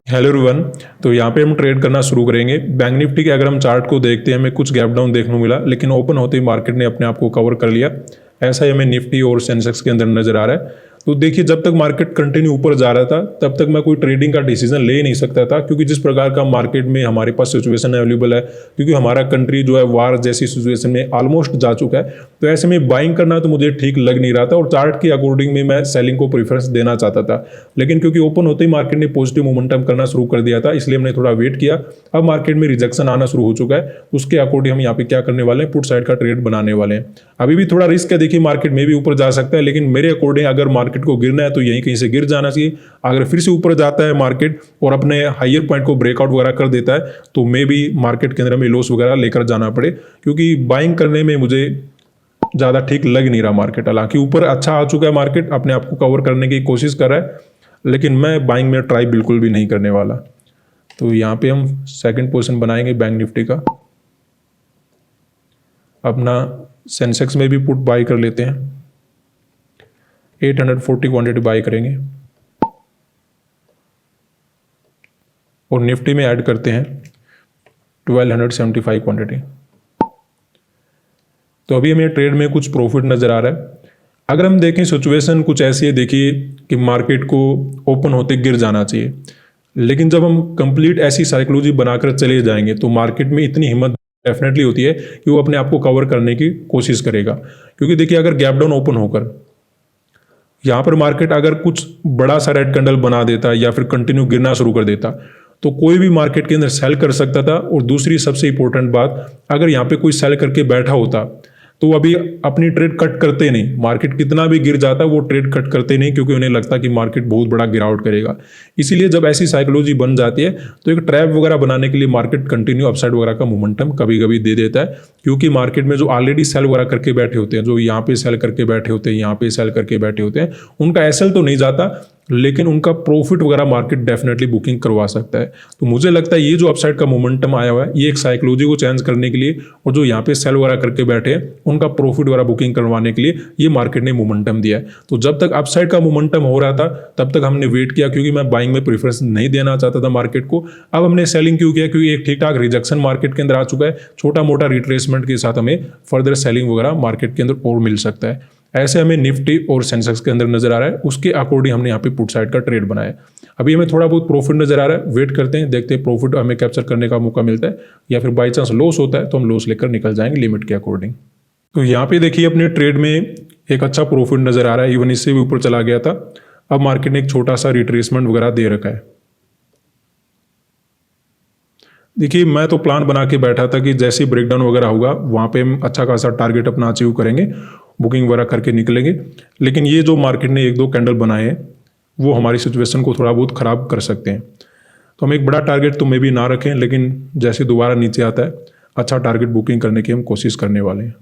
Hello everyone. तो यहाँ पे हम ट्रेड करना शुरू करेंगे। बैंक निफ्टी के अगर हम चार्ट को देखते हैं, हमें कुछ गैप डाउन देखने को मिला, लेकिन ओपन होते ही मार्केट ने अपने आप को कवर कर लिया। ऐसा ही हमें निफ्टी और सेंसेक्स के अंदर नजर आ रहा है। तो देखिए, जब तक मार्केट कंटिन्यू ऊपर जा रहा था तब तक मैं कोई ट्रेडिंग का डिसीजन ले नहीं सकता था, क्योंकि जिस प्रकार का मार्केट में हमारे पास सिचुएशन अवेलेबल है, क्योंकि हमारा कंट्री जो है वार जैसी सिचुएशन में ऑलमोस्ट जा चुका है। तो ऐसे में बाइंग करना तो मुझे ठीक लग नहीं रहा था और चार्ट के अकॉर्डिंग में मैं सेलिंग को प्रेफरेंस देना चाहता था। लेकिन क्योंकि ओपन होते ही मार्केट ने पॉजिटिव मोमेंटम करना शुरू कर दिया था, इसलिए हमने थोड़ा वेट किया। अब मार्केट में रिजेक्शन आना शुरू हो चुका है, उसके अकॉर्डिंग हम यहाँ पे क्या करने वाले हैं, पुट साइड का ट्रेड बनाने वाले हैं। अभी भी थोड़ा रिस्क है, देखिए मार्केट में भी ऊपर जा सकता है, लेकिन मेरे अकॉर्डिंग अगर मार्केट को गिरना है तो यहीं कहीं से गिर जाना चाहिए। अगर फिर से ऊपर जाता है मार्केट और अपने हायर पॉइंट को ब्रेकआउट वगैरह कर देता है तो मे भी मार्केट के अंदर में लॉस वगैरह लेकर जाना पड़े, क्योंकि बाइंग करने में मुझे ज़्यादा ठीक लग नहीं रहा मार्केट। हालांकि ऊपर अच्छा आ चुका है, मार्केट अपने आप को कवर करने की कोशिश कर रहा है, लेकिन मैं बाइंग में ट्राई बिल्कुल भी नहीं करने वाला। तो यहाँ पे हम सेकंड पोजीशन बनाएंगे बैंक निफ्टी का। अपना सेंसेक्स में भी पुट बाई कर लेते हैं, 840 क्वांटिटी बाई करेंगे और निफ्टी में ऐड करते हैं 1275 क्वांटिटी। तो अभी हमें ट्रेड में कुछ प्रॉफिट नजर आ रहा है। अगर हम देखें सिचुएशन कुछ ऐसी है, देखिए कि मार्केट को ओपन होते गिर जाना चाहिए, लेकिन जब हम कंप्लीट ऐसी साइकोलॉजी बनाकर चले जाएंगे तो मार्केट में इतनी हिम्मत डेफिनेटली होती है कि वो अपने आप को कवर करने की कोशिश करेगा। क्योंकि देखिए, अगर गैप डाउन ओपन होकर यहाँ पर मार्केट अगर कुछ बड़ा सा रेड कैंडल बना देता या फिर कंटिन्यू गिरना शुरू कर देता तो कोई भी मार्केट के अंदर सेल कर सकता था। और दूसरी सबसे इंपॉर्टेंट बात, अगर यहाँ पे कोई सेल करके बैठा होता तो अभी अपनी ट्रेड कट करते नहीं। मार्केट कितना भी गिर जाता वो ट्रेड कट करते नहीं, क्योंकि उन्हें लगता कि मार्केट बहुत बड़ा गिरावट करेगा। इसीलिए जब ऐसी साइकोलॉजी बन जाती है तो एक ट्रैप वगैरह बनाने के लिए मार्केट कंटिन्यू अपसाइड वगैरह का मोमेंटम कभी कभी दे देता है, क्योंकि मार्केट में जो ऑलरेडी सेल वगैरह करके बैठे होते हैं, जो यहाँ पे सेल करके बैठे होते हैं, यहाँ पे सेल करके बैठे होते हैं, उनका एसएल तो नहीं जाता, लेकिन उनका प्रॉफिट वगैरह मार्केट डेफिनेटली बुकिंग करवा सकता है। तो मुझे लगता है ये जो अपसाइड का मोमेंटम आया हुआ है, ये एक साइकोलॉजी को चेंज करने के लिए और जो यहाँ पे सेल वगैरह करके बैठे हैं उनका प्रॉफिट वगैरह बुकिंग करवाने के लिए ये मार्केट ने मोमेंटम दिया है। तो जब तक अपसाइड का मोमेंटम हो रहा था तब तक हमने वेट किया, क्योंकि मैं बाइंग में प्रेफरेंस नहीं देना चाहता था मार्केट को। अब हमने सेलिंग क्यों किया, क्योंकि एक ठीक ठाक रिजेक्शन मार्केट के अंदर आ चुका है, छोटा मोटा रिट्रेसमेंट के साथ हमें फर्दर सेलिंग वगैरह मार्केट के अंदर और मिल सकता है। ऐसे हमें निफ्टी और सेंसेक्स के अंदर नजर आ रहा है, उसके अकॉर्डिंग हमने यहाँ पे पुट साइड का ट्रेड बनाया है। अभी हमें थोड़ा बहुत प्रॉफिट नजर आ रहा है, वेट करते हैं, देखते हैं प्रॉफिट हमें कैप्चर करने का मौका मिलता है या फिर बाई चांस लॉस होता है तो हम लॉस लेकर निकल जाएंगे लिमिट के अकॉर्डिंग। तो यहाँ पे देखिए अपने ट्रेड में एक अच्छा प्रॉफिट नजर आ रहा है, इवन इससे भी ऊपर चला गया था। अब मार्केट ने एक छोटा सा रिट्रेसमेंट वगैरह दे रखा है। देखिए, मैं तो प्लान बना के बैठा था कि जैसे ही ब्रेकडाउन वगैरह होगा वहाँ पे हम अच्छा खासा टारगेट अपना अचीव करेंगे, बुकिंग वगैरह करके निकलेंगे। लेकिन ये जो मार्केट ने एक दो कैंडल बनाए हैं वो हमारी सिचुएशन को थोड़ा बहुत ख़राब कर सकते हैं। तो हम एक बड़ा टारगेट तो मे भी ना रखें, लेकिन जैसे दोबारा नीचे आता है अच्छा टारगेट बुकिंग करने की हम कोशिश करने वाले हैं।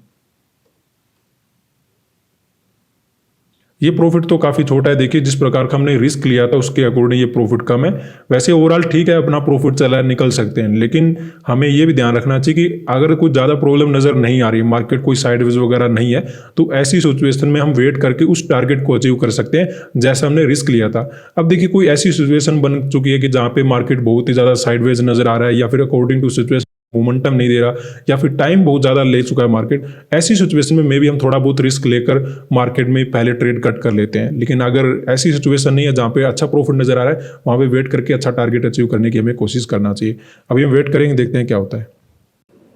ये प्रॉफिट तो काफ़ी छोटा है, देखिए जिस प्रकार का हमने रिस्क लिया था उसके अकॉर्डिंग ये प्रॉफिट कम है। वैसे ओवरऑल ठीक है, अपना प्रॉफिट चला है, निकल सकते हैं, लेकिन हमें ये भी ध्यान रखना चाहिए कि अगर कुछ ज़्यादा प्रॉब्लम नज़र नहीं आ रही, मार्केट कोई साइडवेज वगैरह नहीं है, तो ऐसी सिचुएशन में हम वेट करके उस टारगेट को अचीव कर सकते हैं जैसा हमने रिस्क लिया था। अब देखिए, कोई ऐसी सिचुएशन बन चुकी है कि जहाँ पे मार्केट बहुत ही ज़्यादा साइडवेज नज़र आ रहा है या फिर अकॉर्डिंग टू सिचुएशन मोमेंटम नहीं दे रहा या फिर टाइम बहुत ज़्यादा ले चुका है मार्केट। ऐसी सिचुएशन में मे भी हम थोड़ा बहुत रिस्क लेकर मार्केट में पहले ट्रेड कट कर लेते हैं। लेकिन अगर ऐसी सिचुएशन नहीं है जहाँ पे अच्छा प्रॉफिट नजर आ रहा है, वहाँ पे वेट करके अच्छा टारगेट अचीव करने की हमें कोशिश करना चाहिए। अभी हम वेट करेंगे, देखते हैं क्या होता है।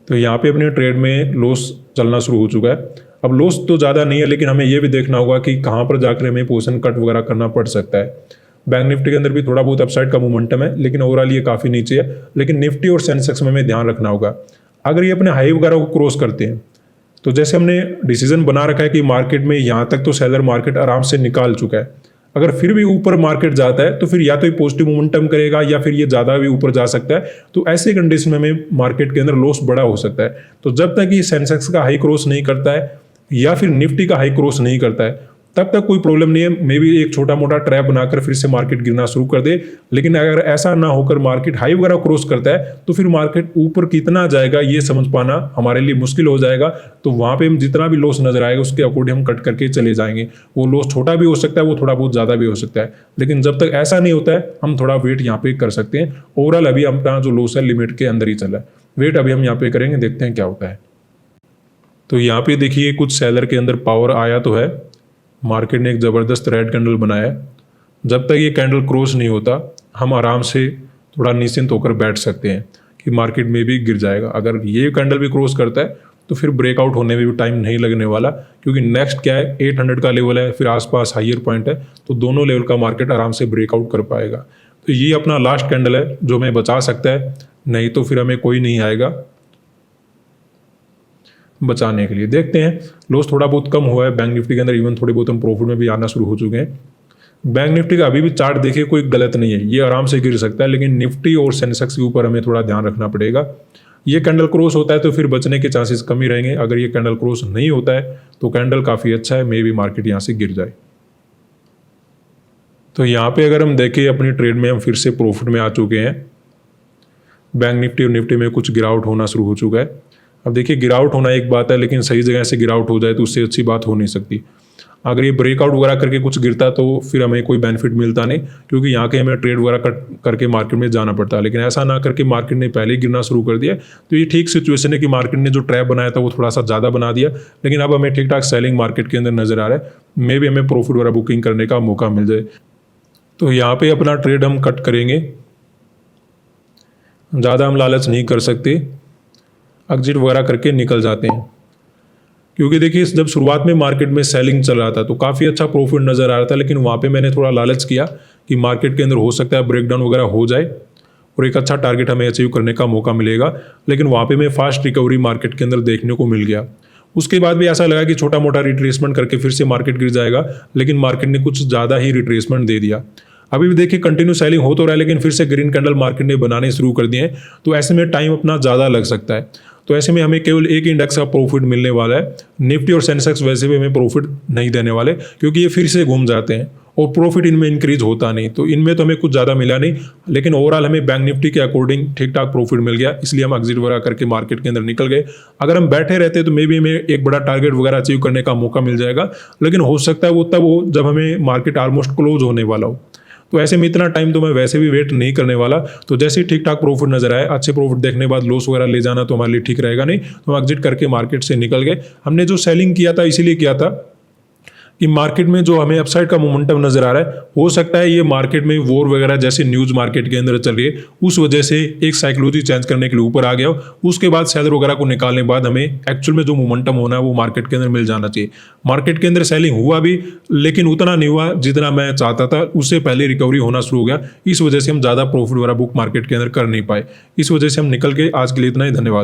तो यहाँ पे अपने ट्रेड में लॉस चलना शुरू हो चुका है। अब लॉस तो ज़्यादा नहीं है, लेकिन हमें ये भी देखना होगा कि कहाँ पर जाकर हमें पोजीशन कट वगैरह करना पड़ सकता है। बैंक निफ्टी के अंदर भी थोड़ा बहुत अपसाइड का मोमेंटम है, लेकिन ओवरऑल ये काफ़ी नीचे है। लेकिन निफ्टी और सेंसेक्स में हमें ध्यान रखना होगा, अगर ये अपने हाई वगैरह को क्रॉस करते हैं तो जैसे हमने डिसीजन बना रखा है कि मार्केट में यहाँ तक तो सेलर मार्केट आराम से निकाल चुका है, अगर फिर भी ऊपर मार्केट जाता है तो फिर या तो ये पॉजिटिव मोमेंटम करेगा या फिर ये ज़्यादा भी ऊपर जा सकता है। तो ऐसे कंडीशन में हमें मार्केट के अंदर लॉस बड़ा हो सकता है। तो जब तक ये सेंसेक्स का हाई क्रॉस नहीं करता है या फिर निफ्टी का हाई क्रॉस नहीं करता है तब तक कोई प्रॉब्लम नहीं है, मे बी एक छोटा मोटा ट्रैप बनाकर फिर से मार्केट गिरना शुरू कर दे। लेकिन अगर ऐसा ना होकर मार्केट हाई वगैरह क्रॉस करता है तो फिर मार्केट ऊपर कितना जाएगा ये समझ पाना हमारे लिए मुश्किल हो जाएगा। तो वहाँ पे हम जितना भी लॉस नजर आएगा उसके अकॉर्डिंग हम कट करके चले जाएंगे। वो लॉस छोटा भी हो सकता है, वो थोड़ा बहुत ज़्यादा भी हो सकता है, लेकिन जब तक ऐसा नहीं होता है हम थोड़ा वेट यहाँ पे कर सकते हैं। ओवरऑल अभी अपना जो लॉस है लिमिट के अंदर ही चला है, वेट अभी हम यहाँ पे करेंगे, देखते हैं क्या होता है। तो यहाँ पे देखिए कुछ सेलर के अंदर पावर आया तो है, मार्केट ने एक ज़बरदस्त रेड कैंडल बनाया है। जब तक ये कैंडल क्रॉस नहीं होता हम आराम से थोड़ा निश्चिंत होकर बैठ सकते हैं कि मार्केट में भी गिर जाएगा। अगर ये कैंडल भी क्रॉस करता है तो फिर ब्रेकआउट होने में भी टाइम नहीं लगने वाला, क्योंकि नेक्स्ट क्या है 800 का लेवल है, फिर आसपास हायर पॉइंट है, तो दोनों लेवल का मार्केट आराम से ब्रेकआउट कर पाएगा। तो ये अपना लास्ट कैंडल है जो हमें बचा सकता है, नहीं तो फिर हमें कोई नहीं आएगा बचाने के लिए। देखते हैं, लॉस थोड़ा बहुत कम हुआ है बैंक निफ्टी के अंदर, इवन थोड़े बहुत हम प्रॉफिट में भी आना शुरू हो चुके हैं। बैंक निफ्टी का अभी भी चार्ट देखिए कोई गलत नहीं है, ये आराम से गिर सकता है, लेकिन निफ्टी और सेंसेक्स के ऊपर हमें थोड़ा ध्यान रखना पड़ेगा। ये कैंडल क्रॉस होता है तो फिर बचने के चांसेस कम ही रहेंगे। अगर ये कैंडल क्रॉस नहीं होता है तो कैंडल काफ़ी अच्छा है, मे बी मार्केट यहाँ से गिर जाए। तो यहाँ पे अगर हम देखें अपनी ट्रेड में हम फिर से प्रॉफिट में आ चुके हैं। बैंक निफ्टी और निफ्टी में कुछ गिरावट होना शुरू हो चुका है। अब देखिए गिरावट होना एक बात है, लेकिन सही जगह से गिरावट हो जाए तो उससे अच्छी बात हो नहीं सकती। अगर ये ब्रेकआउट वगैरह करके कुछ गिरता तो फिर हमें कोई बेनिफिट मिलता नहीं, क्योंकि यहाँ के हमें ट्रेड वगैरह करके मार्केट में जाना पड़ता है। लेकिन ऐसा ना करके मार्केट ने पहले ही गिरना शुरू कर दिया, तो ये ठीक सिचुएशन है कि मार्केट ने जो ट्रैप बनाया था वो थोड़ा सा ज़्यादा बना दिया, लेकिन अब हमें ठीक ठाक सेलिंग मार्केट के अंदर नजर आ रहा है। मे भी हमें प्रॉफिट वगैरह बुकिंग करने का मौका मिल जाए। तो यहाँ पे अपना ट्रेड हम कट करेंगे, ज़्यादा हम लालच नहीं कर सकते, एग्जिट वगैरह करके निकल जाते हैं। क्योंकि देखिए जब शुरुआत में मार्केट में सेलिंग चल रहा था तो काफ़ी अच्छा प्रॉफिट नज़र आ रहा था, लेकिन वहाँ पे मैंने थोड़ा लालच किया कि मार्केट के अंदर हो सकता है ब्रेकडाउन वगैरह हो जाए और एक अच्छा टारगेट हमें अचीव करने का मौका मिलेगा। लेकिन वहाँ पे मैं फास्ट रिकवरी मार्केट के अंदर देखने को मिल गया। उसके बाद भी ऐसा लगा कि छोटा मोटा रिट्रेसमेंट करके फिर से मार्केट गिर जाएगा, लेकिन मार्केट ने कुछ ज़्यादा ही रिट्रेसमेंट दे दिया। अभी भी देखिए कंटिन्यू सेलिंग हो तो रहा है, लेकिन फिर से ग्रीन कैंडल मार्केट ने बनाने शुरू कर दिए हैं, तो ऐसे में टाइम अपना ज़्यादा लग सकता है। तो ऐसे में हमें केवल एक इंडेक्स का प्रॉफिट मिलने वाला है। निफ्टी और सेंसेक्स वैसे भी हमें प्रॉफिट नहीं देने वाले, क्योंकि ये फिर से घूम जाते हैं और प्रॉफिट इनमें इंक्रीज होता नहीं, तो इनमें तो हमें कुछ ज़्यादा मिला नहीं। लेकिन ओवरऑल हमें बैंक निफ्टी के अकॉर्डिंग ठीक ठाक प्रॉफिट मिल गया, इसलिए हम एग्जिट वगैरह करके मार्केट के अंदर निकल गए। अगर हम बैठे रहते तो मे बी हमें एक बड़ा टारगेट वगैरह अचीव करने का मौका मिल जाएगा, लेकिन हो सकता है वो तब हो जब हमें मार्केट ऑलमोस्ट क्लोज होने वाला हो। तो ऐसे में इतना टाइम तो मैं वैसे भी वेट नहीं करने वाला। तो जैसे ही ठीक ठाक प्रॉफिट नजर आए, अच्छे प्रॉफिट देखने के बाद लॉस वगैरह ले जाना तो हमारे लिए ठीक रहेगा नहीं, तो हम एग्जिट करके मार्केट से निकल गए। हमने जो सेलिंग किया था इसीलिए किया था कि मार्केट में जो हमें अपसाइड का मोमेंटम नजर आ रहा है, हो सकता है ये मार्केट में वॉर वगैरह जैसे न्यूज मार्केट के अंदर चल रही है उस वजह से एक साइकोलॉजी चेंज करने के लिए ऊपर आ गया हो। उसके बाद सेलर वगैरह को निकालने के बाद हमें एक्चुअल में जो मोमेंटम होना है वो मार्केट के अंदर मिल जाना चाहिए। मार्केट के अंदर सेलिंग हुआ भी, लेकिन उतना नहीं हुआ जितना मैं चाहता था, उससे पहले रिकवरी होना शुरू हो गया। इस वजह से हम ज़्यादा प्रॉफिट वगैरह बुक मार्केट के अंदर कर नहीं पाए, इस वजह से हम निकल के। आज के लिए इतना ही, धन्यवाद।